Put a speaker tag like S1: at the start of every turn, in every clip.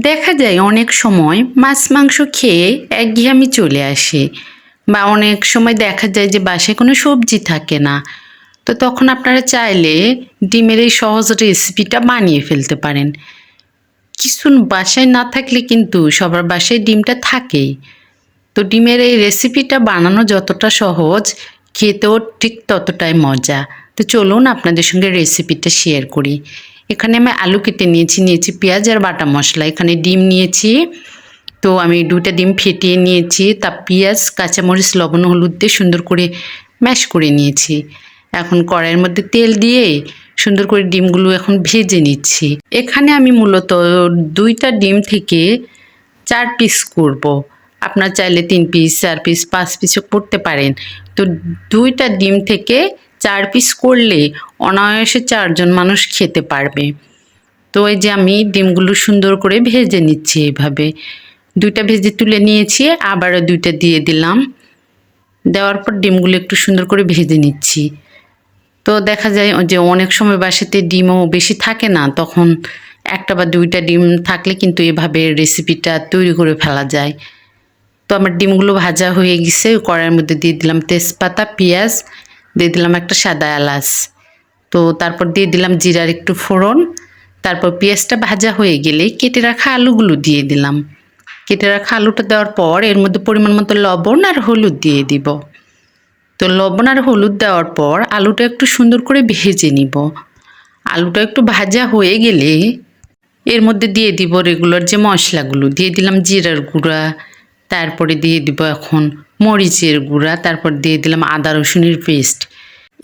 S1: দেখা যায় অনেক সময় মাছ মাংস খেয়ে একঘেয়েমি চলে আসে, বা অনেক সময় দেখা যায় যে বাসায় কোনো সবজি থাকে না। তো তখন আপনারা চাইলে ডিমের এই সহজ রেসিপিটা বানিয়ে ফেলতে পারেন। কিছু বাসায় না থাকলে কিন্তু সবার বাসায় ডিমটা থাকেই। তো ডিমের এই রেসিপিটা বানানো যতটা সহজ, খেতেও ঠিক ততটাই মজা। তো চলুন আপনাদের সঙ্গে রেসিপিটা শেয়ার করি। এখানে আমি আলু কেটে নিয়েছি পেঁয়াজ আর বাটা মশলা। এখানে ডিম নিয়েছি, তো আমি 2টা ডিম ফেটিয়ে নিয়েছি। তা পেঁয়াজ, কাঁচামরিচ, লবণ, হলুদ দিয়ে সুন্দর করে ম্যাশ করে নিয়েছি। এখন কড়াইয়ের মধ্যে তেল দিয়ে সুন্দর করে ডিমগুলো এখন ভেজে নিচ্ছি। এখানে আমি মূলত 2টা ডিম থেকে 4 পিস করব। আপনার চাইলে 3 পিস, 4 পিস, 5 পিসও করতে পারেন। তো 2টা ডিম থেকে 4 পিস করলে অনায়াসে 4 জন মানুষ খেতে পারবে। তো এই যে আমি ডিমগুলো সুন্দর করে ভেজে নিচ্ছি এভাবে। 2টা ভেজে তুলে নিয়েছি, আবারও 2টা দিয়ে দিলাম। দেওয়ার পর ডিমগুলো একটু সুন্দর করে ভেজে নিচ্ছি। তো দেখা যায় যে অনেক সময় বাসাতে ডিমও বেশি থাকে না, তখন 1টা বা 2টা ডিম থাকলে কিন্তু এভাবে রেসিপিটা তৈরি করে ফেলা যায়। তো আমার ডিমগুলো ভাজা হয়ে গেছে। কড়াইয়ের মধ্যে দিয়ে দিলাম তেজপাতা, পেঁয়াজ, দিয়ে দিলাম একটা সাদা এলাচ। তো তারপর দিয়ে দিলাম জিরার একটু ফোড়ন। তারপর পেঁয়াজটা ভাজা হয়ে গেলে কেটে রাখা আলুগুলো দিয়ে দিলাম। কেটে রাখা আলুটা দেওয়ার পর এর মধ্যে পরিমাণ মতো লবণ আর হলুদ দিয়ে দিব। তো লবণ আর হলুদ দেওয়ার পর আলুটা একটু সুন্দর করে ভেজে নিব। আলুটা একটু ভাজা হয়ে গেলে এর মধ্যে দিয়ে দিব রেগুলার যে মশলাগুলো। দিয়ে দিলাম জিরার গুঁড়া, তারপরে দিয়ে দিব এখন মরিচের গুঁড়া, তারপর দিয়ে দিলাম আদা রসুনের পেস্ট।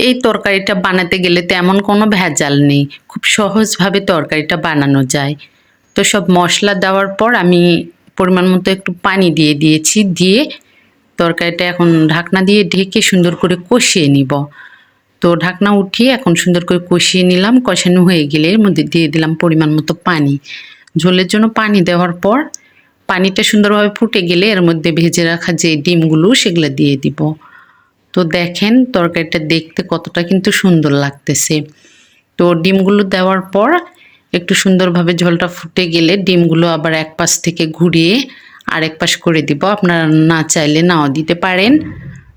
S1: এই তরকারিটা বানাতে গেলে তেমন কোনো ভেজাল নেই, খুব সহজভাবে তরকারিটা বানানো যায়। তো সব মশলা দেওয়ার পর আমি পরিমাণ মতো একটু পানি দিয়ে দিয়েছি। দিয়ে তরকারিটা এখন ঢাকনা দিয়ে ঢেকে সুন্দর করে কষিয়ে নিব। তো ঢাকনা উঠিয়ে এখন সুন্দর করে কষিয়ে নিলাম। কষানো হয়ে গেলে এর মধ্যে দিয়ে দিলাম পরিমাণ মতো পানি। ঝোলের জন্য পানি দেওয়ার পর পানিটা সুন্দরভাবে ফুটে গেলে এর মধ্যে ভেজে রাখা যে ডিমগুলো সেগুলো দিয়ে দিব। তো দেখেন তরকারিটা দেখতে কতটা কিন্তু সুন্দর লাগতেছে। তো ডিমগুলো দেওয়ার পর একটু সুন্দরভাবে ঝোলটা ফুটে গেলে ডিমগুলো আবার এক পাশ থেকে ঘুরিয়ে আরেক পাশ করে দিব। আপনারা না চাইলে নাও দিতে পারেন।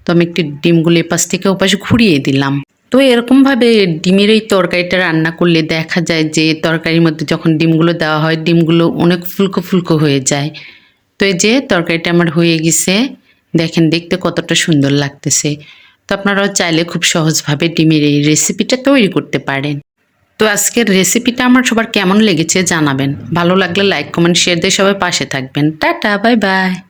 S1: তো আমি একটু ডিমগুলো এপাশ থেকে ওপাশ ঘুরিয়ে দিলাম। তো এরকমভাবে ডিমের এই তরকারিটা রান্না করলে দেখা যায় যে তরকারির মধ্যে যখন ডিমগুলো দেওয়া হয় ডিমগুলো অনেক ফুলকো ফুলকো হয়ে যায়। তো এই যে তরকারিটা আমার হয়ে গেছে, দেখেন দেখতে কতটা সুন্দর লাগতেছে। তো আপনারাও চাইলে খুব সহজভাবে ডিমের এই রেসিপিটা তৈরি করতে পারেন। তো আজকের রেসিপিটা আমার সবার কেমন লেগেছে জানাবেন। ভালো লাগলে লাইক, কমেন্ট, শেয়ার দিয়ে সবাই পাশে থাকবেন। Tata, bye bye.